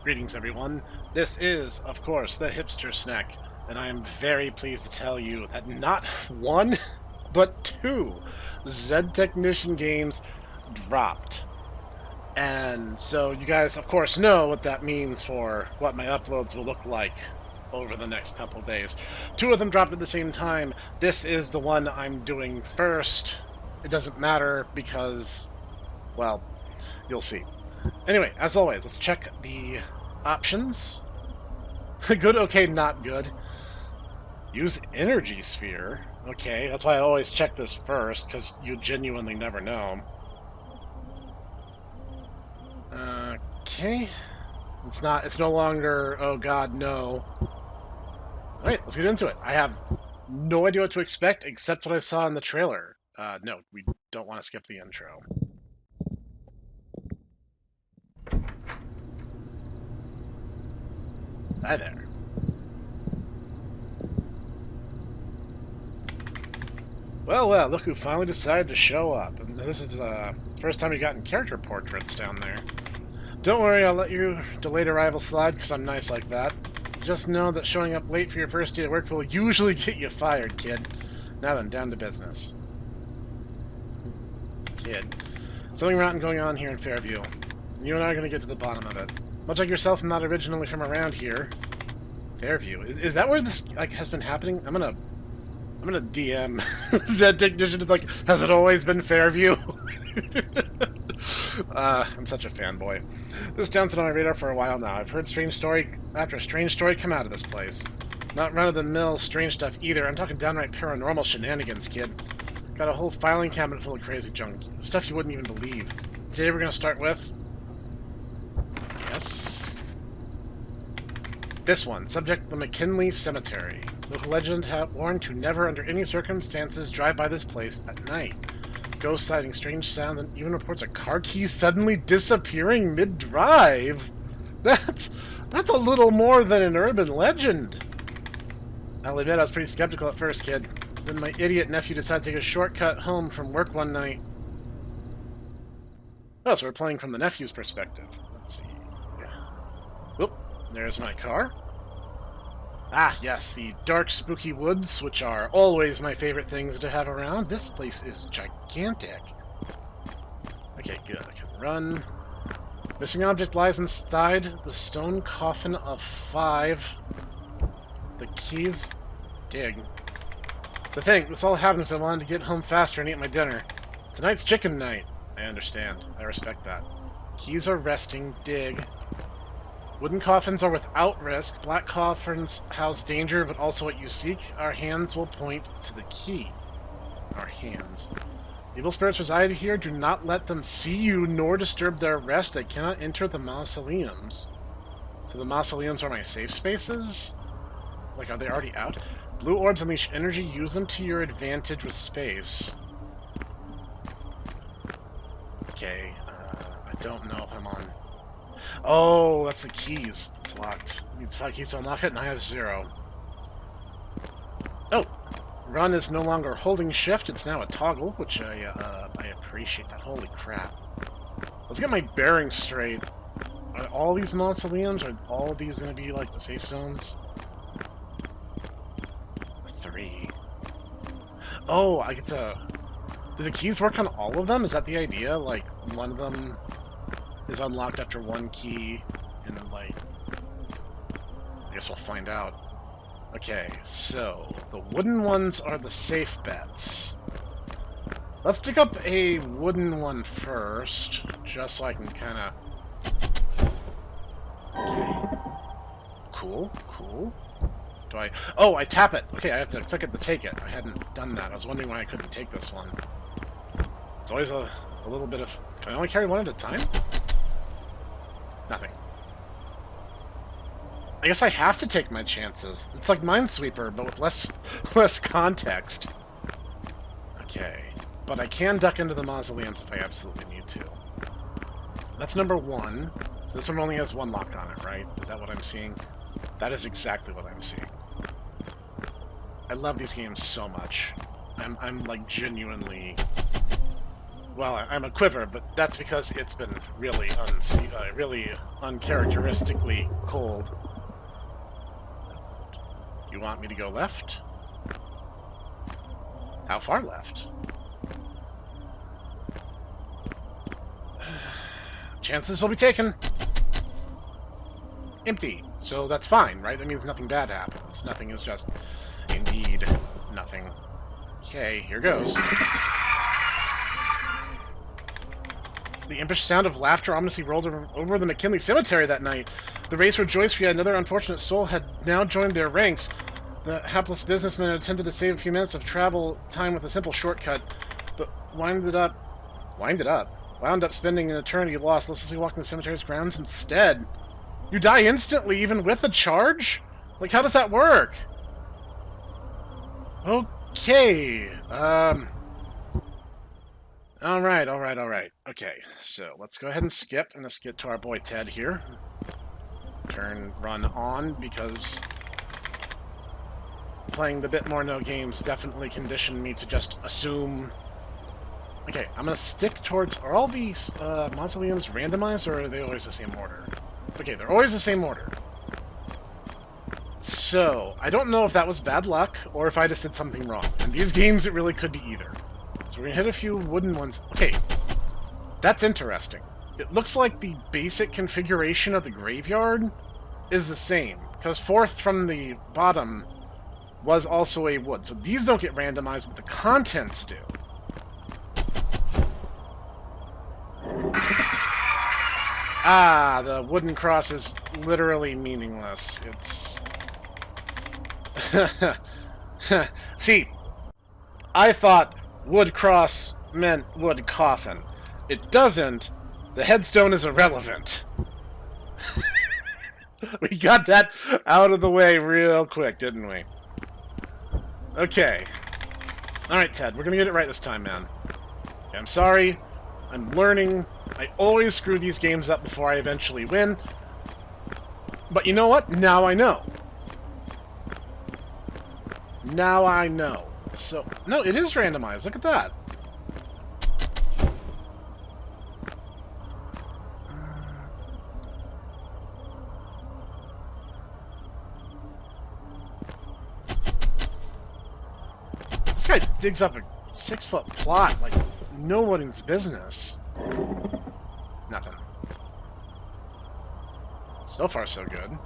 Greetings, everyone. This is, of course, the Hipster Snek, and I am very pleased to tell you that not one, but two Z Technician games dropped. And so you guys, of course, know what that means for what my uploads will look like over the next couple days. Two of them dropped at the same time. This is the one I'm doing first. It doesn't matter because, well, you'll see. Anyway, as always, let's check the options. Good, okay, not good. Use energy sphere. Okay, that's why I always check this first, because you genuinely never know. Okay. It's no longer, oh god, no. Alright, let's get into it. I have no idea what to expect except what I saw in the trailer. No, we don't want to skip the intro. Hi there. Well, look who finally decided to show up. And this is the first time we've gotten character portraits down there. Don't worry, I'll let your delayed arrival slide because I'm nice like that. Just know that showing up late for your first day at work will usually get you fired, kid. Now then, down to business. Kid. Something rotten going on here in Fairview. You and I are going to get to the bottom of it. Much like yourself, I'm not originally from around here. Fairview. Is that where this has been happening? I'm gonna DM Zed Technician. Is like, has it always been Fairview? I'm such a fanboy. This town's been on my radar for a while now. I've heard strange story after strange story come out of this place. Not run-of-the-mill strange stuff either. I'm talking downright paranormal shenanigans, kid. Got a whole filing cabinet full of crazy junk. Stuff you wouldn't even believe. Today we're gonna start with... Yes. This one. Subject, the McKinley Cemetery. Local legend warned to never under any circumstances drive by this place at night. Ghost sighting, strange sounds, and even reports of car keys suddenly disappearing mid-drive. That's a little more than an urban legend. I'll admit I was pretty skeptical at first, kid. Then my idiot nephew decided to take a shortcut home from work one night. Oh, so we're playing from the nephew's perspective. Let's see. Whoop, there's my car. Ah, yes, the dark, spooky woods, which are always my favorite things to have around. This place is gigantic. Okay, good. I can run. Missing object lies inside the stone coffin of 5. The keys... Dig. To think, this all happened because I wanted to get home faster and eat my dinner. Tonight's chicken night. I understand. I respect that. Keys are resting. Dig. Wooden coffins are without risk. Black coffins house danger, but also what you seek. Our hands will point to the key. Our hands. Evil spirits reside here. Do not let them see you, nor disturb their rest. They cannot enter the mausoleums. So the mausoleums are my safe spaces? Like, are they already out? Blue orbs unleash energy. Use them to your advantage with space. Okay, I don't know if I'm on... Oh, that's the keys. It's locked. Needs 5 keys to unlock it, and I have 0. Oh! Run is no longer holding shift, it's now a toggle, which I appreciate that. Holy crap. Let's get my bearings straight. Are all these mausoleums, are all of these going to be, like, the safe zones? 3. Oh, I get to... Do the keys work on all of them? Is that the idea? Like, one of them is unlocked after 1 key, and then, like... I guess we'll find out. Okay, so... The wooden ones are the safe bets. Let's dig up a wooden one first, just so I can kind of... Okay. Cool, cool. Do I... Oh, I tap it! Okay, I have to click it to take it. I hadn't done that. I was wondering why I couldn't take this one. It's always a little bit of... Can I only carry one at a time? Nothing. I guess I have to take my chances. It's like Minesweeper, but with less context. Okay. But I can duck into the mausoleums if I absolutely need to. That's number 1. So this one only has 1 lock on it, right? Is that what I'm seeing? That is exactly what I'm seeing. I love these games so much. I'm like genuinely Well, I'm a quiver, but that's because it's been really really uncharacteristically cold. You want me to go left? How far left? Chances will be taken. Empty. So that's fine, right? That means nothing bad happens. Nothing is just... Indeed, nothing. Okay, here goes. The impish sound of laughter ominously rolled over the McKinley Cemetery that night. The race rejoiced for yet another unfortunate soul had now joined their ranks. The hapless businessman had attempted to save a few minutes of travel time with a simple shortcut, but wound up spending an eternity lost, listlessly walking the cemetery's grounds instead. You die instantly, even with a charge? Like, how does that work? Okay, Alright. Okay, so let's go ahead and skip, and let's get to our boy Ted here. Run on, because playing the Bit More No games definitely conditioned me to just assume... Okay, I'm gonna stick towards... Are all these mausoleums randomized, or are they always the same order? Okay, they're always the same order. So, I don't know if that was bad luck, or if I just did something wrong. In these games, it really could be either. So we're gonna hit a few wooden ones. Okay, that's interesting. It looks like the basic configuration of the graveyard is the same, because fourth from the bottom was also a wood. So these don't get randomized, but the contents do. Ah, the wooden cross is literally meaningless. It's... See, I thought wood cross meant wood coffin. It doesn't. The headstone is irrelevant. We got that out of the way real quick, didn't we? Okay. Alright, Ted, we're gonna get it right this time, man. Okay, I'm sorry. I'm learning. I always screw these games up before I eventually win. But you know what? Now I know. Now I know. So, no, it is randomized. Look at that. This guy digs up a 6-foot plot like nobody's business. Nothing. So far, so good.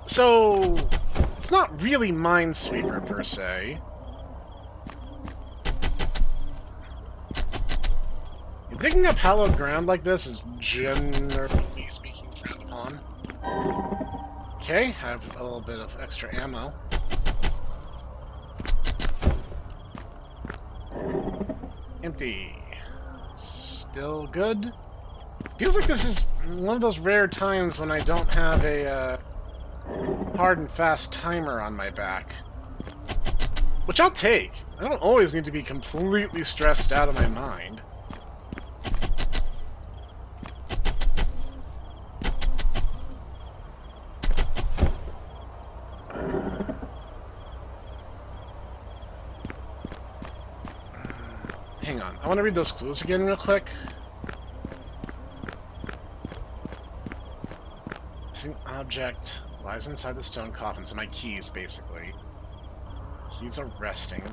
So, it's not really Minesweeper, per se. Digging up hallowed ground like this is generally speaking frowned upon. Okay, I have a little bit of extra ammo. Empty. Still good. Feels like this is one of those rare times when I don't have a hard and fast timer on my back. Which I'll take. I don't always need to be completely stressed out of my mind. Hang on. I want to read those clues again real quick. Missing object lies inside the stone coffin. So my keys, basically. Keys are resting.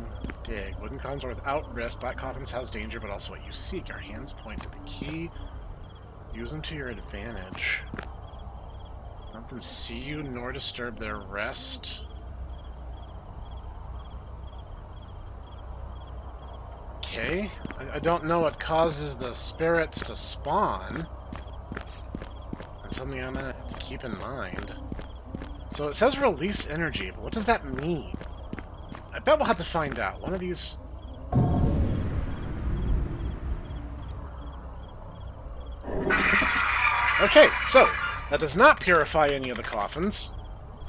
Dig. Wooden coffins are without risk. Black coffins house danger, but also what you seek. Our hands point to the key. Use them to your advantage. Let them see you nor disturb their rest. Okay. I don't know what causes the spirits to spawn. That's something I'm gonna have to keep in mind. So it says release energy, but what does that mean? I bet we'll have to find out. One of these... Okay, so, that does not purify any of the coffins.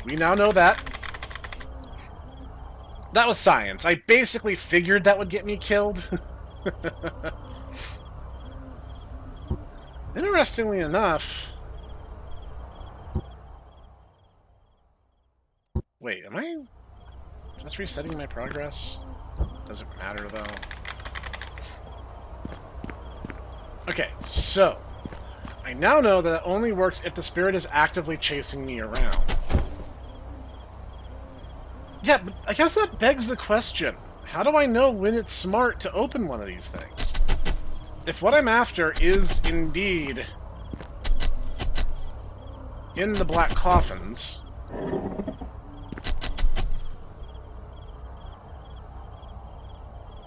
We now know that. That was science. I basically figured that would get me killed. Interestingly enough... Wait, am I just resetting my progress? Doesn't matter, though. Okay, so I now know that it only works if the spirit is actively chasing me around. Yeah, but I guess that begs the question. How do I know when it's smart to open one of these things? If what I'm after is indeed in the black coffins,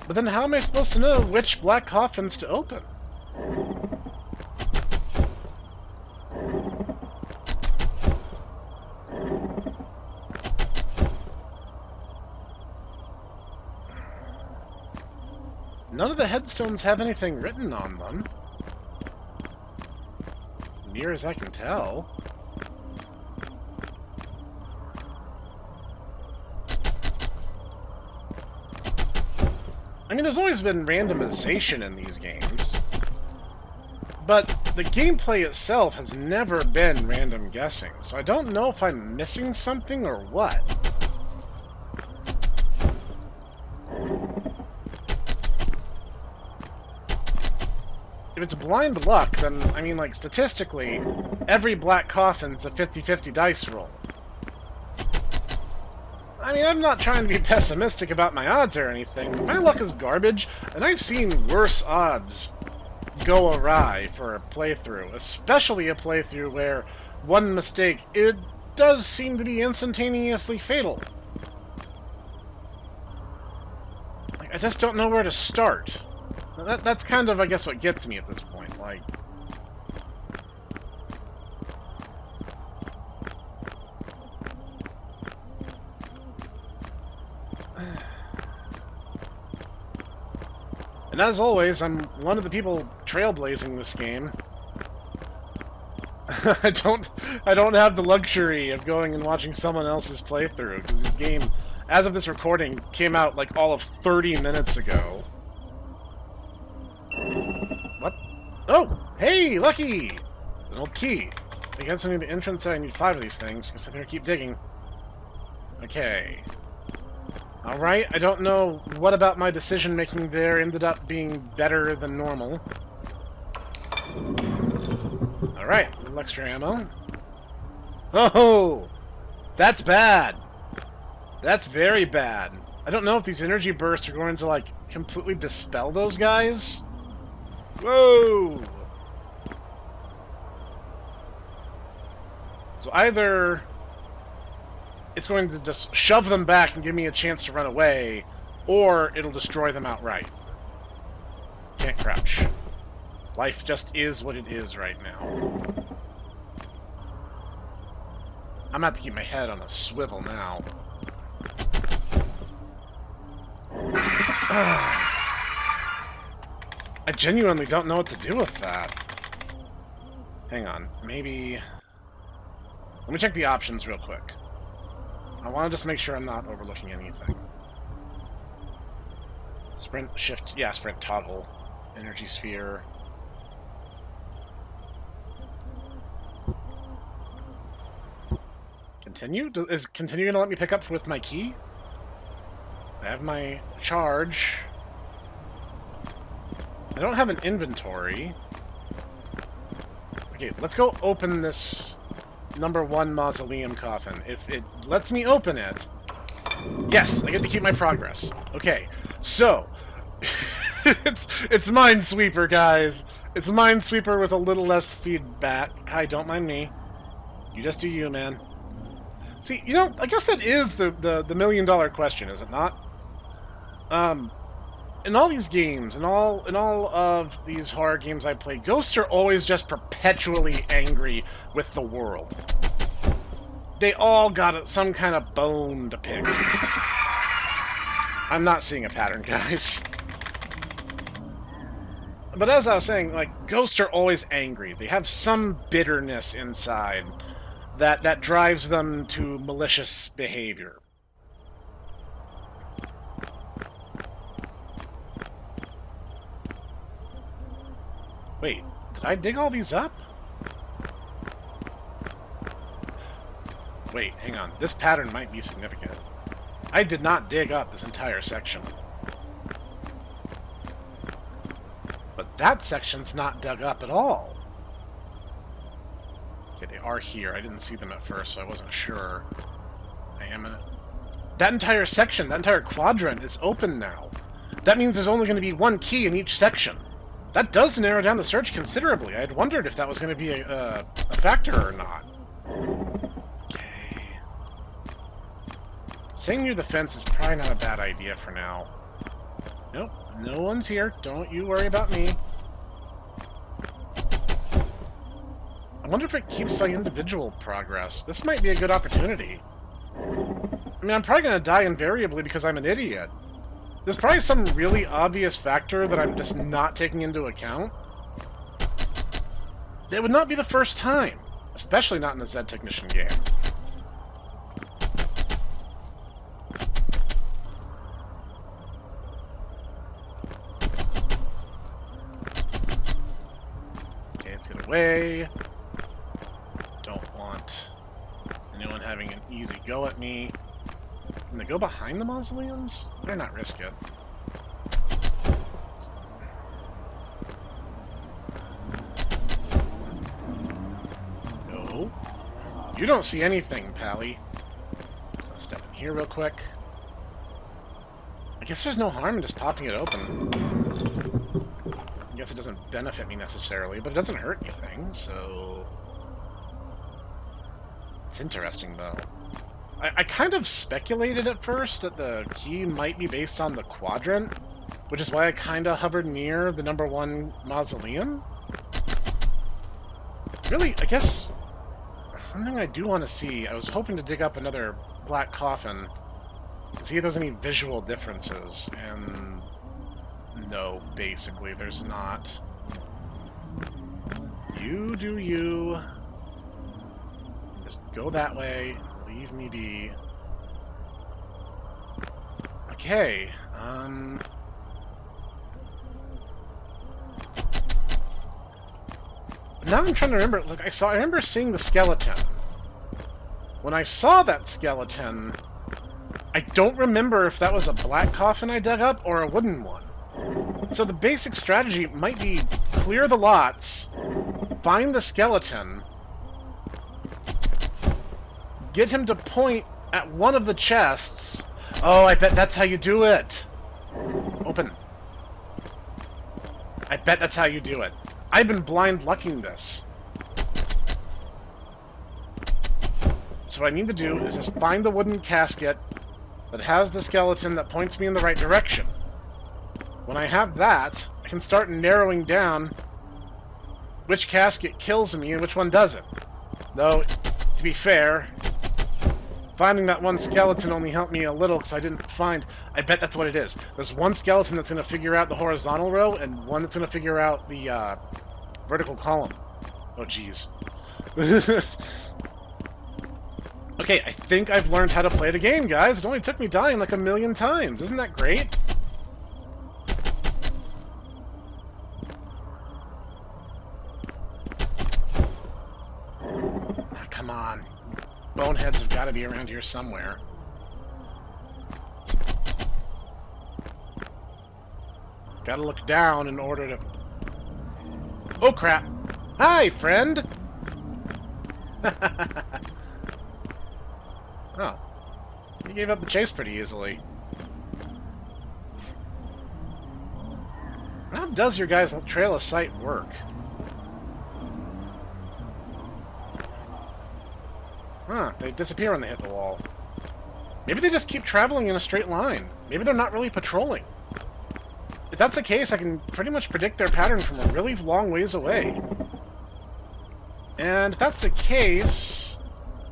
but then how am I supposed to know which black coffins to open? None of the headstones have anything written on them. Near as I can tell. I mean, there's always been randomization in these games. But the gameplay itself has never been random guessing, so I don't know if I'm missing something or what. If it's blind luck, then, I mean, like, statistically, every black coffin's a 50-50 dice roll. I mean, I'm not trying to be pessimistic about my odds or anything, but my luck is garbage, and I've seen worse odds go awry for a playthrough, especially a playthrough where one mistake, it does seem to be instantaneously fatal. Like, I just don't know where to start. That's kind of, I guess, what gets me at this point. Like, and as always, I'm one of the people trailblazing this game. I don't have the luxury of going and watching someone else's playthrough, because this game, as of this recording, came out like all of 30 minutes ago. What? Oh! Hey, Lucky! An old key. I guess I need the entrance, I need 5 of these things. Guess I better keep digging. Okay. Alright, I don't know what about my decision-making there ended up being better than normal. Alright, a little extra ammo. Oh! That's bad! That's very bad. I don't know if these energy bursts are going to, like, completely dispel those guys. Whoa! So either it's going to just shove them back and give me a chance to run away, or it'll destroy them outright. Can't crouch. Life just is what it is right now. I'm gonna have to keep my head on a swivel now. I genuinely don't know what to do with that. Hang on, maybe... Let me check the options real quick. I want to just make sure I'm not overlooking anything. Sprint, shift, yeah, sprint, toggle, energy sphere. Continue? Is continue gonna let me pick up with my key? I have my charge. I don't have an inventory. Okay, let's go open this #1 mausoleum coffin. If it lets me open it... Yes, I get to keep my progress. Okay, so... it's Minesweeper, guys. It's Minesweeper with a little less feedback. Hi, don't mind me. You just do you, man. See, you know, I guess that is the million-dollar question, is it not? In all these games, in all of these horror games I play, ghosts are always just perpetually angry with the world. They all got some kind of bone to pick. I'm not seeing a pattern, guys. But as I was saying, like, ghosts are always angry. They have some bitterness inside that drives them to malicious behavior. Wait, did I dig all these up? Wait, hang on. This pattern might be significant. I did not dig up this entire section. But that section's not dug up at all. Okay, they are here. I didn't see them at first, so I wasn't sure. I am in it. That entire section, that entire quadrant is open now. That means there's only going to be one key in each section. That does narrow down the search considerably. I had wondered if that was going to be a factor or not. Okay. Staying near the fence is probably not a bad idea for now. Nope, no one's here. Don't you worry about me. I wonder if it keeps like individual progress. This might be a good opportunity. I mean, I'm probably going to die invariably because I'm an idiot. There's probably some really obvious factor that I'm just not taking into account. It would not be the first time, especially not in a Z Technician game. Okay, let's get away. Don't want anyone having an easy go at me. Can they go behind the mausoleums? Better not risk it. No. You don't see anything, Pally. So I'll step in here real quick. I guess there's no harm in just popping it open. I guess it doesn't benefit me necessarily, but it doesn't hurt anything, so... It's interesting, though. I kind of speculated at first that the key might be based on the quadrant, which is why I kind of hovered near the #1 mausoleum. Really, I guess something I do want to see, I was hoping to dig up another black coffin to see if there's any visual differences, and no, basically there's not. You do you. Just go that way. Leave me be. Okay, now I'm trying to remember. Look, I remember seeing the skeleton. When I saw that skeleton, I don't remember if that was a black coffin I dug up or a wooden one. So the basic strategy might be clear the lots, find the skeleton, get him to point at one of the chests. Oh, I bet that's how you do it. Open. I bet that's how you do it. I've been blind lucking this. So what I need to do is just find the wooden casket that has the skeleton that points me in the right direction. When I have that, I can start narrowing down which casket kills me and which one doesn't. Though, to be fair, finding that one skeleton only helped me a little because I didn't find... I bet that's what it is. There's one skeleton that's going to figure out the horizontal row and one that's going to figure out the vertical column. Oh, jeez. Okay, I think I've learned how to play the game, guys. It only took me dying like 1,000,000 times. Isn't that great? Ah, come on. Boneheads have got to be around here somewhere. Gotta look down in order to... Oh, crap! Hi, friend! Oh. You gave up the chase pretty easily. How does your guys' trail of sight work? Huh, they disappear when they hit the wall. Maybe they just keep traveling in a straight line. Maybe they're not really patrolling. If that's the case, I can pretty much predict their pattern from a really long ways away. And if that's the case,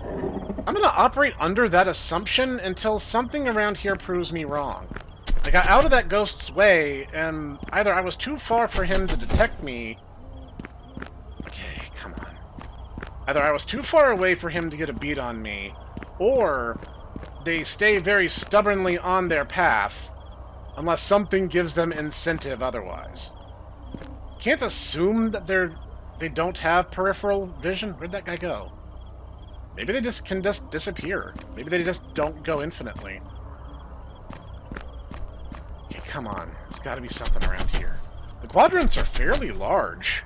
I'm going to operate under that assumption until something around here proves me wrong. I got out of that ghost's way, and either I was too far for him to detect me... Okay, come on. Either I was too far away for him to get a beat on me, or they stay very stubbornly on their path, unless something gives them incentive otherwise. Can't assume that they don't have peripheral vision. Where'd that guy go? Maybe they just can just disappear. Maybe they just don't go infinitely. Okay, come on. There's got to be something around here. The quadrants are fairly large.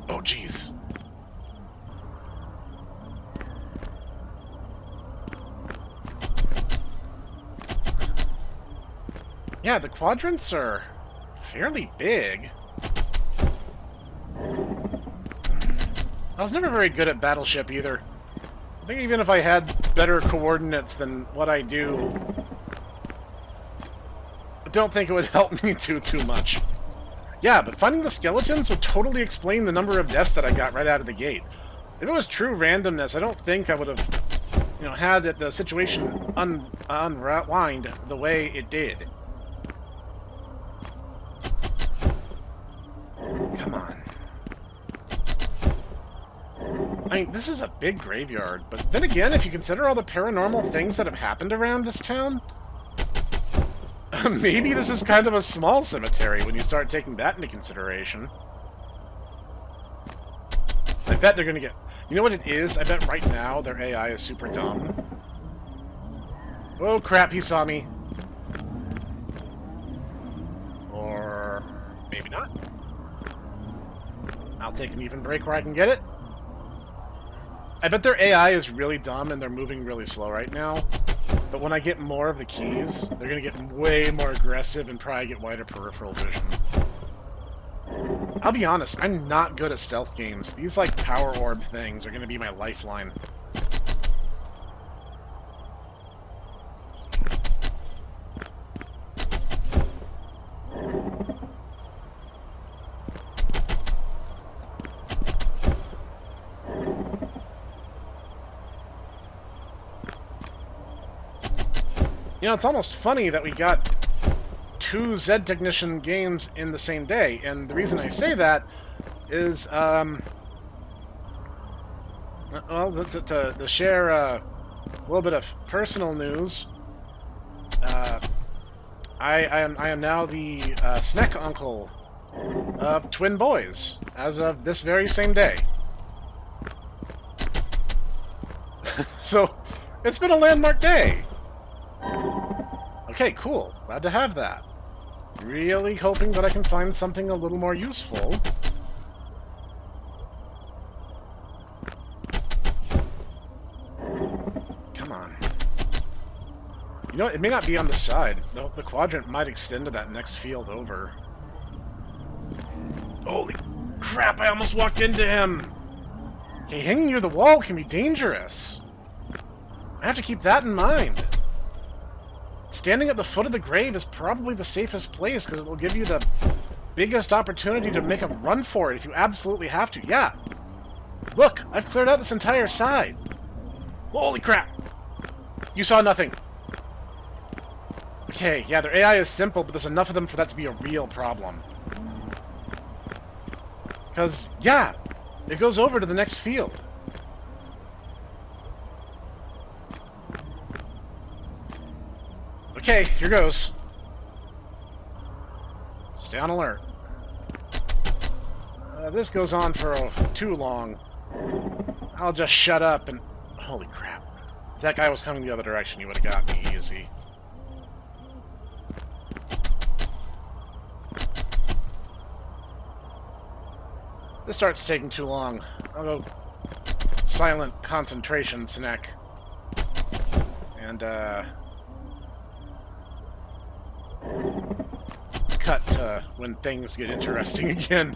Oh, jeez. Yeah, the quadrants are fairly big. I was never very good at Battleship either. I think even if I had better coordinates than what I do, I don't think it would help me too much. Yeah, but finding the skeletons would totally explain the number of deaths that I got right out of the gate. If it was true randomness, I don't think I would have, had the situation unwind the way it did. Come on. I mean, this is a big graveyard, but then again, if you consider all the paranormal things that have happened around this town, maybe this is kind of a small cemetery when you start taking that into consideration. I bet they're gonna get... You know what it is? I bet right now their AI is super dumb. Oh crap, he saw me. Or... maybe not. I'll take an even break where I can get it. I bet their AI is really dumb and they're moving really slow right now. But when I get more of the keys, they're going to get way more aggressive and probably get wider peripheral vision. I'll be honest, I'm not good at stealth games. These, like, power orb things are going to be my lifeline. It's almost funny that we got 2 Zed Technician games in the same day, and the reason I say that is, well, to share a little bit of personal news, I am now the Snek uncle of twin boys, as of this very same day. So, it's been a landmark day. Okay, cool. Glad to have that. Really hoping that I can find something a little more useful. Come on. You know, it may not be on the side. The quadrant might extend to that next field over. Holy crap, I almost walked into him! Okay, hanging near the wall can be dangerous. I have to keep that in mind. Standing at the foot of the grave is probably the safest place because it will give you the biggest opportunity to make a run for it if you absolutely have to. Yeah. Look, I've cleared out this entire side. Holy crap. You saw nothing. Okay, yeah, their AI is simple, but there's enough of them for that to be a real problem. Because, yeah, it goes over to the next field. Okay, here goes. Stay on alert. This goes on for too long. I'll just shut up and... Holy crap. If that guy was coming the other direction, he would have got me easy. This starts taking too long. I'll go silent concentration, Snek. And, cut to when things get interesting again.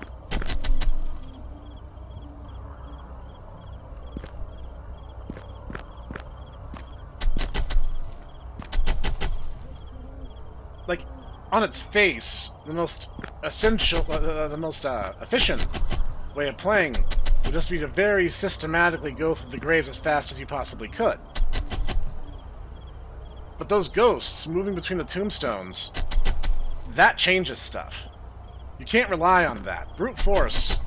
Like, on its face, the most essential, the most efficient way of playing would just be to very systematically go through the graves as fast as you possibly could. But those ghosts moving between the tombstones, that changes stuff. You can't rely on that. Brute force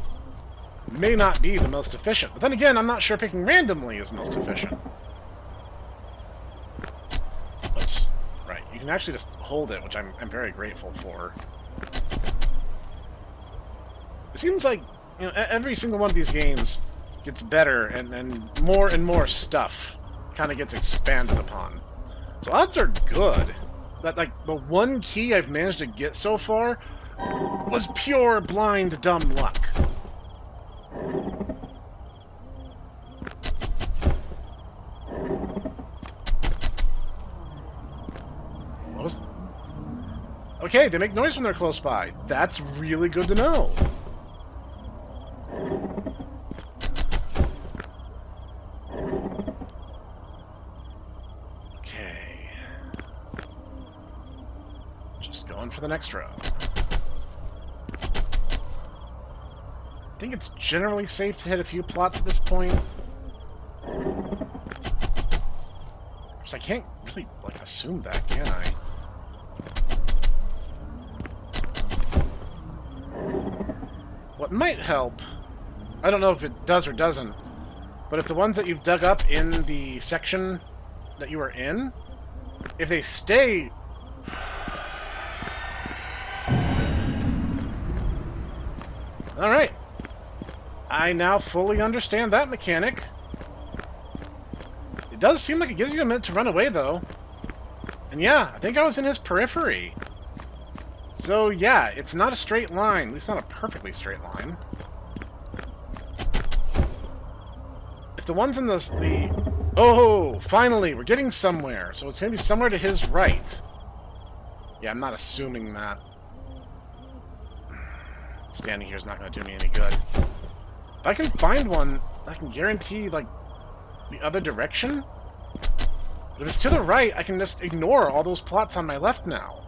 may not be the most efficient. But then again, I'm not sure picking randomly is most efficient. Oops. Right. You can actually just hold it, which I'm very grateful for. It seems like, every single one of these games gets better, and more stuff kind of gets expanded upon. So odds are good. that, like, the one key I've managed to get so far was pure, blind, dumb luck. What was... Okay, they make noise when they're close by. That's really good to know. Okay. Just going for the next row. I think it's generally safe to hit a few plots at this point. Because I can't really, like, assume that, can I? What might help, I don't know if it does or doesn't, but if the ones that you've dug up in the section that you were in, if they stay... Alright. I now fully understand that mechanic. It does seem like it gives you a minute to run away, though. And yeah, I think I was in his periphery. So yeah, it's not a straight line. At least not a perfectly straight line. If the ones in the... Oh, finally, we're getting somewhere. So it's going to be somewhere to his right. Yeah, I'm not assuming that. Standing here is not going to do me any good. If I can find one, I can guarantee, like, the other direction. But if it's to the right, I can just ignore all those plots on my left now.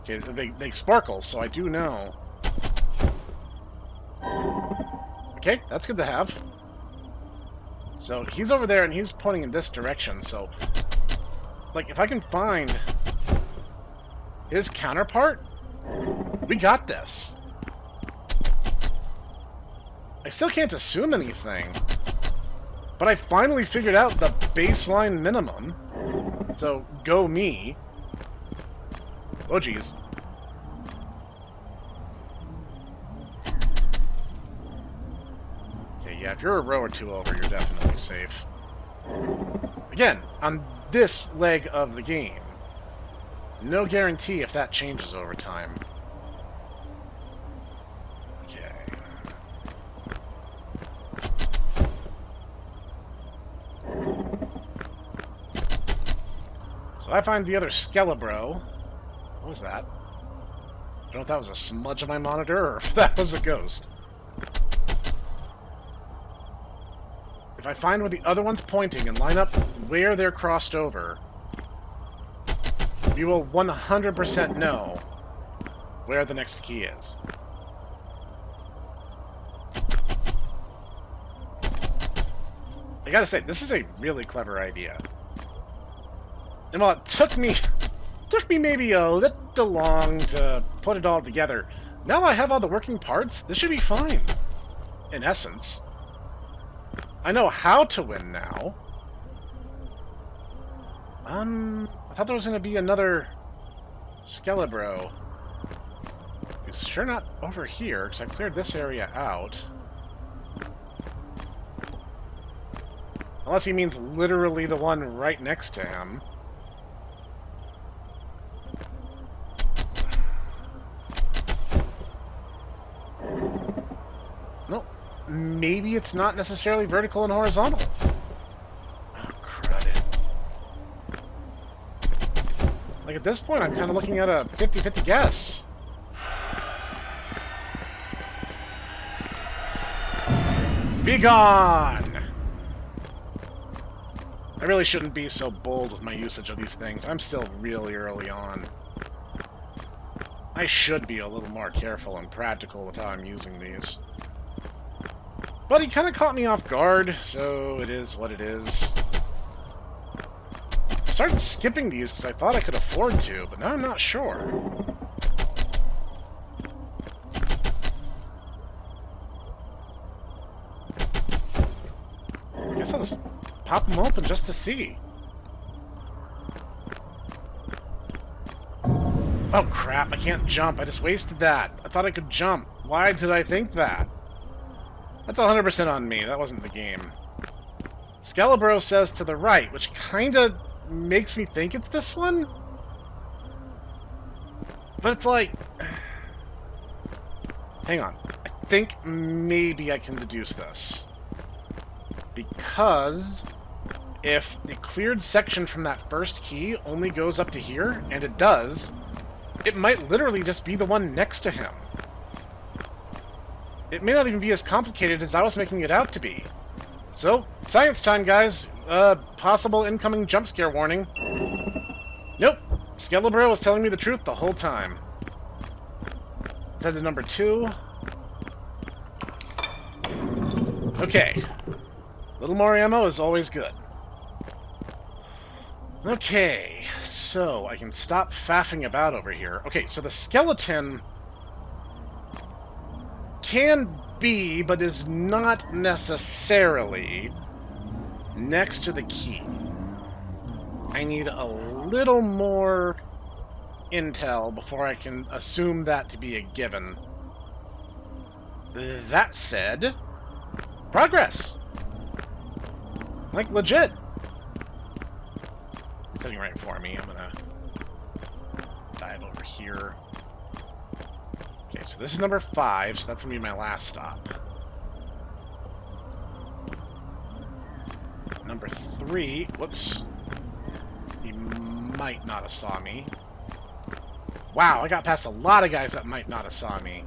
Okay, they sparkle, so I do know. Okay, that's good to have. So he's over there, and he's pointing in this direction, so... Like, if I can find his counterpart, we got this. I still can't assume anything, but I finally figured out the baseline minimum. So, go me. Oh, geez. Okay, yeah, if you're a row or two over, you're definitely safe. Again, on this leg of the game. No guarantee if that changes over time. Okay. So I find the other Skelebro. What was that? I don't know if that was a smudge on my monitor or if that was a ghost. If I find where the other one's pointing and line up where they're crossed over, we will 100% know where the next key is. I gotta say, this is a really clever idea. And while it took me maybe a little long to put it all together, now that I have all the working parts, this should be fine. In essence. I know how to win now. I thought there was going to be another Skelebro. He's sure not over here, because I cleared this area out. Unless he means literally the one right next to him. No, maybe it's not necessarily vertical and horizontal. Oh, crud. Like, at this point, I'm kind of looking at a 50-50 guess. Be gone! I really shouldn't be so bold with my usage of these things. I'm still really early on. I should be a little more careful and practical with how I'm using these. But he kind of caught me off guard, so it is what it is. I started skipping these because I thought I could afford to, but now I'm not sure. I guess I'll just pop them open just to see. Oh crap, I can't jump. I just wasted that. I thought I could jump. Why did I think that? That's 100% on me. That wasn't the game. Skelebro says to the right, which kinda makes me think it's this one? But it's like... Hang on. I think maybe I can deduce this. Because if the cleared section from that first key only goes up to here, and it does, it might literally just be the one next to him. It may not even be as complicated as I was making it out to be. So, science time, guys. Possible incoming jump scare warning. Nope. Skelebro was telling me the truth the whole time. Let's head to number 2. Okay. A little more ammo is always good. Okay, so I can stop faffing about over here. Okay, so the skeleton can be, but is not necessarily, next to the key. I need a little more intel before I can assume that to be a given. That said, progress! Like, legit! It's sitting right for me. I'm gonna dive over here. Okay, so this is number 5, so that's gonna be my last stop. Number 3, whoops. He might not have saw me. Wow, I got past a lot of guys that might not have saw me.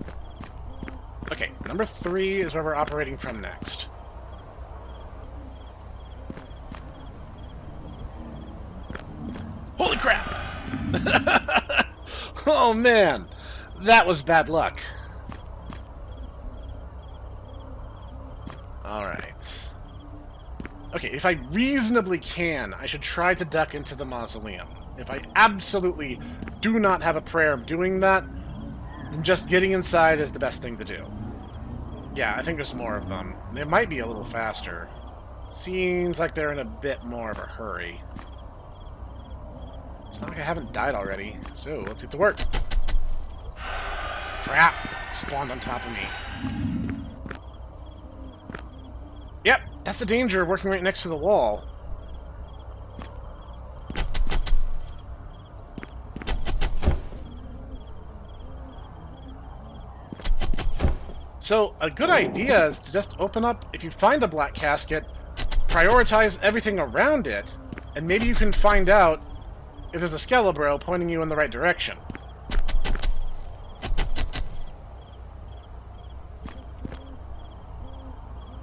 Okay, number 3 is where we're operating from next. Holy crap! Oh man, that was bad luck. Alright. Okay, if I reasonably can, I should try to duck into the mausoleum. If I absolutely do not have a prayer of doing that, then just getting inside is the best thing to do. Yeah, I think there's more of them. They might be a little faster. Seems like they're in a bit more of a hurry. It's not like I haven't died already, so let's get to work. Crap! Spawned on top of me. Yep, that's the danger of working right next to the wall. So, a good idea is to just open up, if you find a black casket, prioritize everything around it, and maybe you can find out if there's a Skelebro pointing you in the right direction.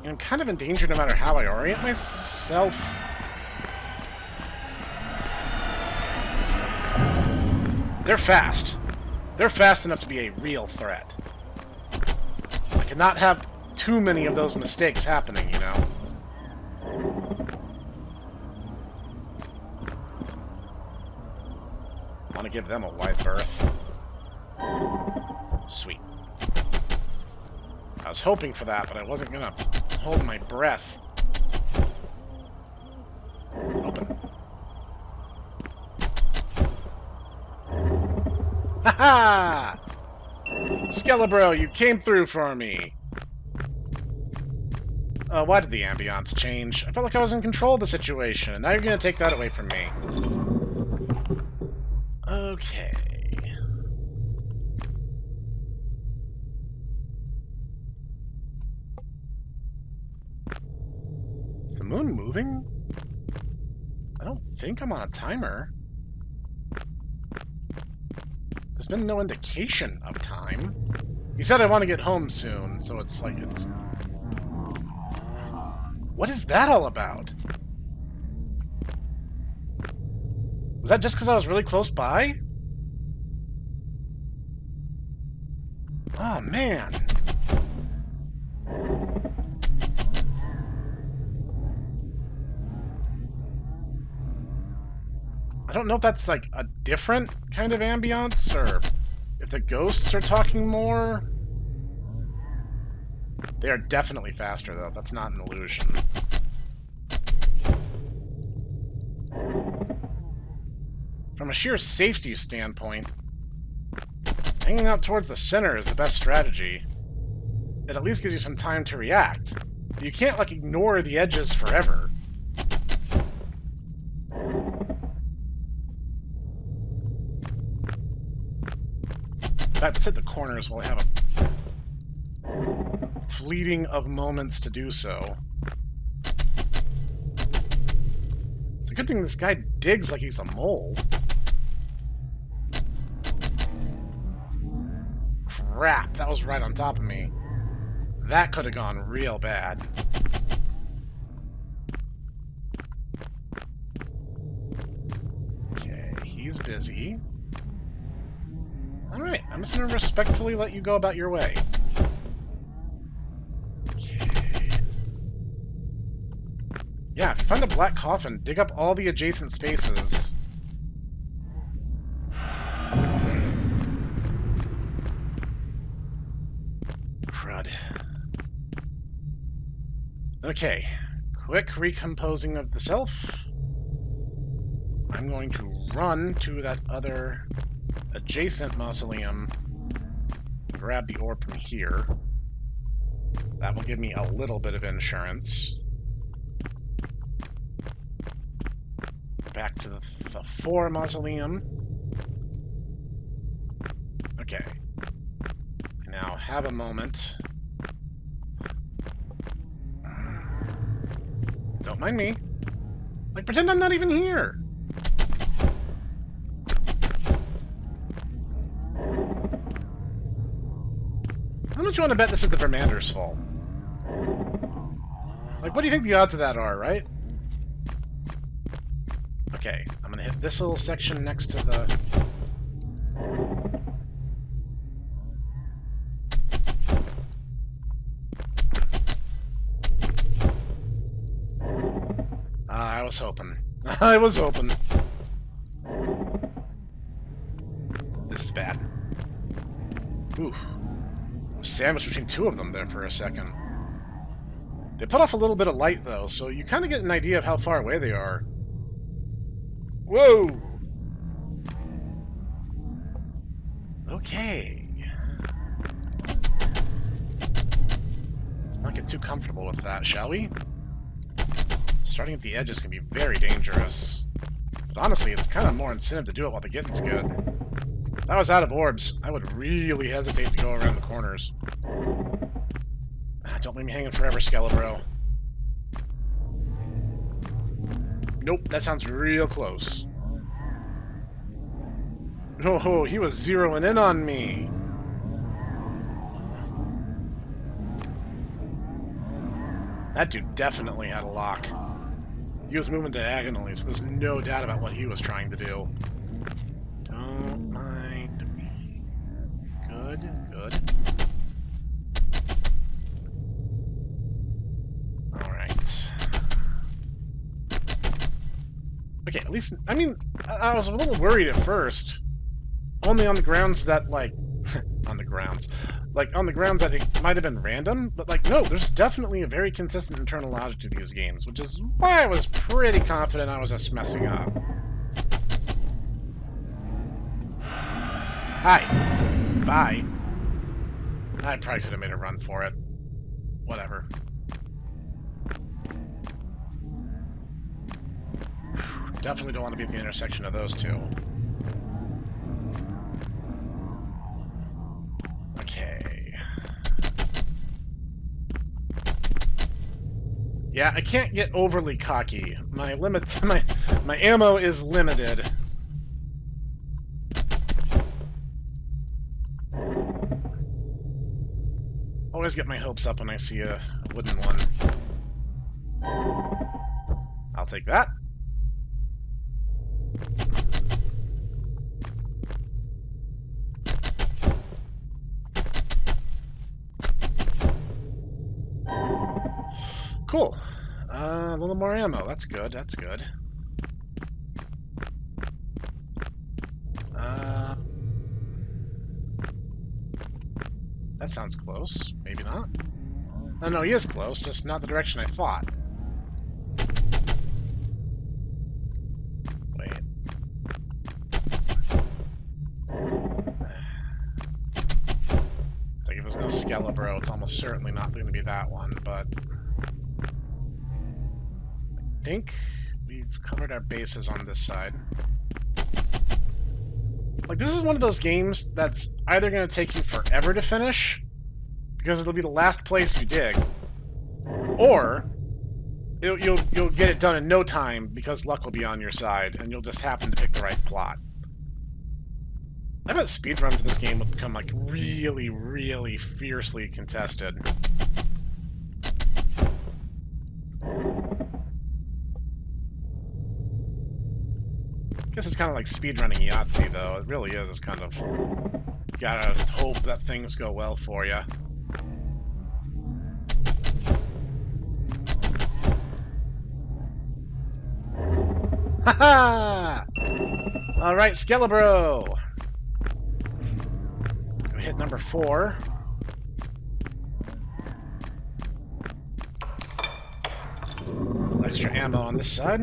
I'm kind of in danger no matter how I orient myself. They're fast. They're fast enough to be a real threat. I cannot have too many of those mistakes happening, you know? I want to give them a wide berth. Sweet. I was hoping for that, but I wasn't gonna hold my breath. Open. Ha-ha! Skelebro, you came through for me! Why did the ambiance change? I felt like I was in control of the situation, and now you're gonna take that away from me. Okay. Is the moon moving? I don't think I'm on a timer. There's been no indication of time. He said I want to get home soon, so it's like it's... What is that all about? Was that just because I was really close by? Oh, man. I don't know if that's like a different kind of ambiance, or if the ghosts are talking more. They are definitely faster, though. That's not an illusion. From a sheer safety standpoint, hanging out towards the center is the best strategy. It at least gives you some time to react. You can't, like, ignore the edges forever. fact, let's hit the corners while I have a fleeting of moments to do so. It's a good thing this guy digs like he's a mole. Crap, that was right on top of me. That could have gone real bad. Okay, he's busy. Alright, I'm just going to respectfully let you go about your way. Okay. Yeah, if you find a black coffin, dig up all the adjacent spaces. Crud. Okay, quick recomposing of the self. I'm going to run to that other adjacent mausoleum, grab the orb from here. That will give me a little bit of insurance. Back to the 4 mausoleum. Okay. Now have a moment. Don't mind me. Like, pretend I'm not even here. How much you want to bet this is the Vermander's fault? Like, what do you think the odds of that are, right? Okay, I'm gonna hit this little section next to the... I was hoping. I was hoping. This is bad. Ooh. Sandwiched between 2 of them there for a second. They put off a little bit of light, though, so you kind of get an idea of how far away they are. Whoa! Okay. Let's not get too comfortable with that, shall we? Starting at the edges can be very dangerous. But honestly, it's kind of more incentive to do it while the getting's good. If I was out of orbs, I would really hesitate to go around the corners. Don't leave me hanging forever, Skelebro. Nope, that sounds real close. Oh, he was zeroing in on me. That dude definitely had a lock. He was moving diagonally, so there's no doubt about what he was trying to do. Don't mind me. Good, good. Alright. Okay, at least, I mean, I was a little worried at first. Only on the grounds that, like, on the grounds. Like, on the grounds that it might have been random, but, like, no, there's definitely a very consistent internal logic to these games, which is why I was pretty confident I was just messing up. Hi. Bye. I probably could have made a run for it. Whatever. Definitely don't want to be at the intersection of those 2. Okay. Yeah, I can't get overly cocky. My ammo is limited. Always get my hopes up when I see a wooden one. I'll take that. Cool. A little more ammo. That's good. That's good. That sounds close. Maybe not. Oh, no, he is close, just not the direction I thought. Wait. It's like if there's no Skelebro, it's almost certainly not going to be that one, but... I think we've covered our bases on this side. Like, this is one of those games that's either going to take you forever to finish, because it'll be the last place you dig, or you'll get it done in no time because luck will be on your side, and you'll just happen to pick the right plot. I bet speedruns in this game will become, like, really, really fiercely contested. I guess it's kind of like speedrunning Yahtzee, though. It really is. It's kind of... You gotta hope that things go well for you. Haha! Alright, Skelebro! Let's go hit number 4. A little extra ammo on this side.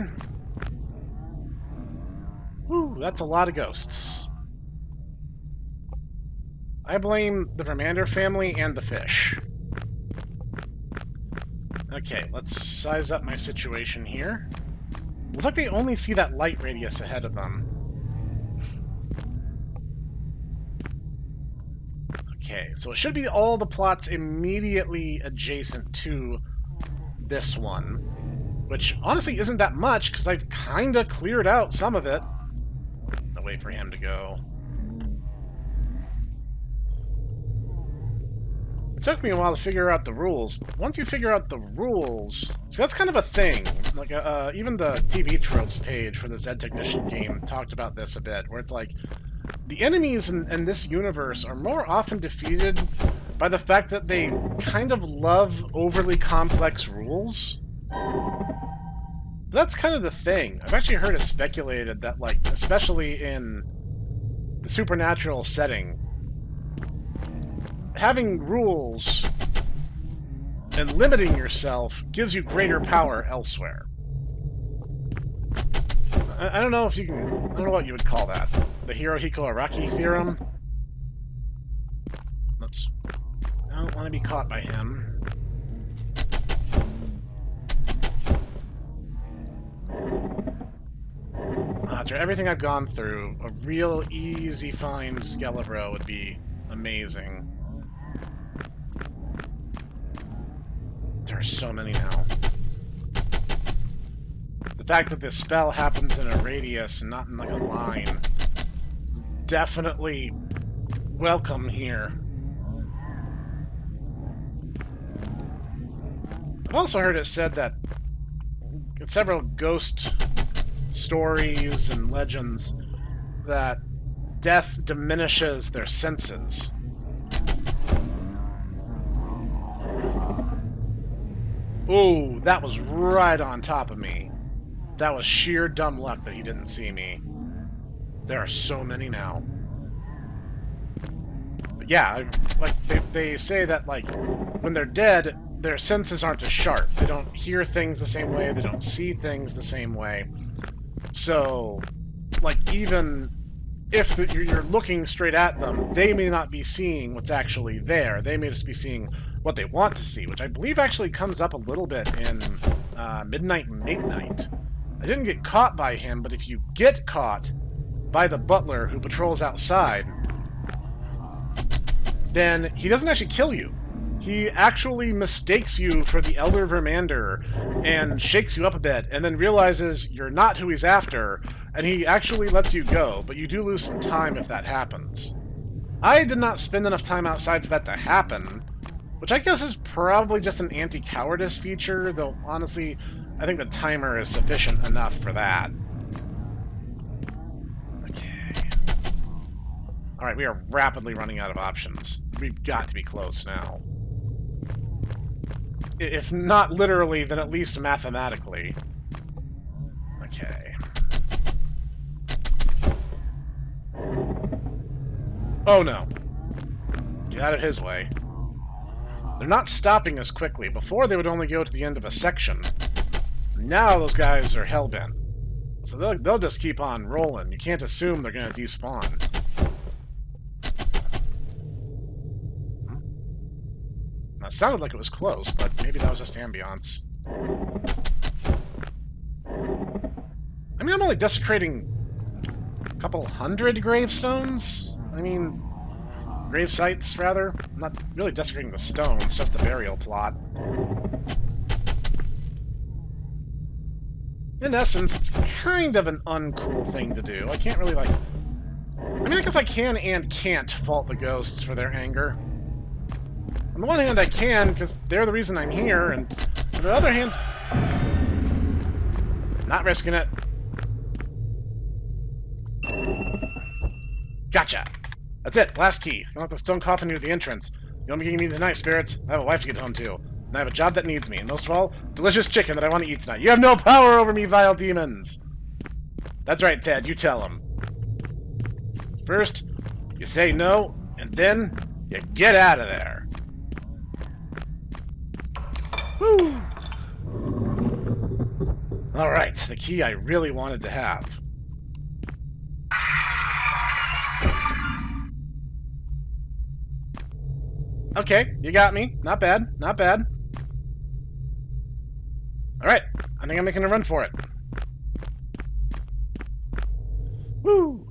Woo, that's a lot of ghosts. I blame the Vermander family and the fish. Okay, let's size up my situation here. Looks like they only see that light radius ahead of them. Okay, so it should be all the plots immediately adjacent to this one. Which, honestly, isn't that much, because I've kind of cleared out some of it. I'll wait for him to go. It took me a while to figure out the rules. Once you figure out the rules... So that's kind of a thing. Like, even the TV Tropes page for the Zed Technician game talked about this a bit, where it's like, the enemies in this universe are more often defeated by the fact that they kind of love overly complex rules. That's kind of the thing. I've actually heard it speculated that, like, especially in the supernatural setting, having rules and limiting yourself gives you greater power elsewhere. I don't know if you can... I don't know what you would call that. The Hirohiko Araki theorem? Let's... I don't want to be caught by him. After everything I've gone through, a real easy find Skelebro would be amazing. There are so many now. The fact that this spell happens in a radius and not in, like, a line is definitely welcome here. I've also heard it said that in several ghost stories and legends that death diminishes their senses. Oh, that was right on top of me. That was sheer dumb luck that he didn't see me. There are so many now. But yeah, like they say that, like, when they're dead, their senses aren't as sharp. They don't hear things the same way, they don't see things the same way. So, like, even if you're looking straight at them, they may not be seeing what's actually there. They may just be seeing what they want to see, which I believe actually comes up a little bit in Midnight Midnight. I didn't get caught by him, but if you get caught by the butler who patrols outside, then he doesn't actually kill you. He actually mistakes you for the Elder Vermander and shakes you up a bit, and then realizes you're not who he's after, and he actually lets you go, but you do lose some time if that happens. I did not spend enough time outside for that to happen, which I guess is probably just an anti-cowardice feature, though honestly, I think the timer is sufficient enough for that. Okay. Alright, we are rapidly running out of options. We've got to be close now. If not literally, then at least mathematically. Okay. Oh no. Get out of his way. They're not stopping us quickly. Before, they would only go to the end of a section. Now those guys are hellbent. So they'll just keep on rolling. You can't assume they're going to despawn. That sounded like it was close, but maybe that was just ambiance. I mean, I'm only desecrating couple hundred gravestones? I mean, grave sites, rather. I'm not really desecrating the stones, just the burial plot. In essence, it's kind of an uncool thing to do. I can't really, like... I mean, I guess I can and can't fault the ghosts for their anger. On the one hand, I can, because they're the reason I'm here, and on the other hand... Not risking it. Gotcha! That's it, last key. Don't let the stone coffin near the entrance. You won't be getting me tonight, spirits. I have a wife to get home to. And I have a job that needs me, and most of all, delicious chicken that I want to eat tonight. You have no power over me, vile demons! That's right, Ted, you tell him. First, you say no, and then you get out of there. Woo! Alright, the key I really wanted to have. Okay, you got me. Not bad, not bad. Alright, I think I'm making a run for it. Woo!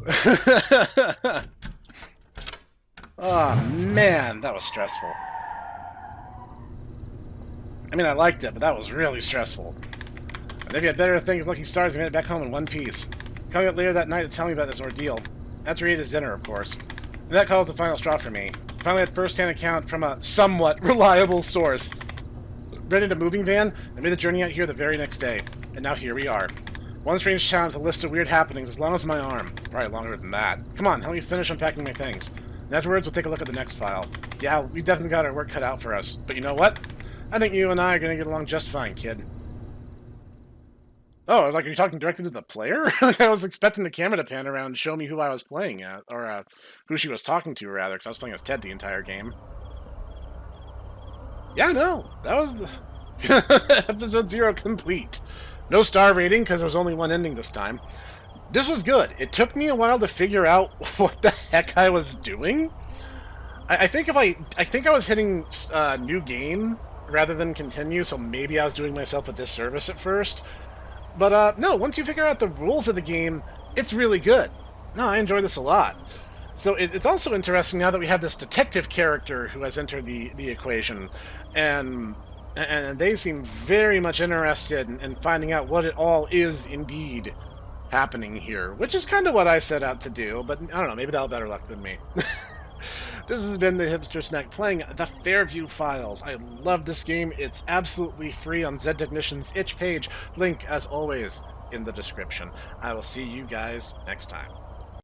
Oh, man, that was stressful. I mean, I liked it, but that was really stressful. And if you had better things, lucky stars, you made it back home in one piece. Coming up later that night to tell me about this ordeal. After he ate his dinner, of course. And that calls the final straw for me. Finally had first-hand account from a somewhat reliable source. Rented a moving van and made the journey out here the very next day. And now here we are. One strange town with a list of weird happenings as long as my arm. Probably longer than that. Come on, help me finish unpacking my things. And afterwards, we'll take a look at the next file. Yeah, we definitely got our work cut out for us. But you know what? I think you and I are going to get along just fine, kid. Oh, like, are you talking directly to the player? I was expecting the camera to pan around and show me who I was playing at. Or, who she was talking to, rather, because I was playing as Ted the entire game. Yeah, no. That was... Episode 0 complete. No star rating, because there was only one ending this time. This was good. It took me a while to figure out what the heck I was doing. I think I was hitting new game rather than continue, so maybe I was doing myself a disservice at first. But, no, once you figure out the rules of the game, it's really good. No, I enjoy this a lot. So it's also interesting now that we have this detective character who has entered the equation, and they seem very much interested in finding out what it all is indeed happening here, which is kind of what I set out to do, but I don't know, maybe they'll have better luck than me. This has been the Hipster Snek playing the Fairview Files. I love this game. It's absolutely free on Zed Technician's itch page. Link, as always, in the description. I will see you guys next time.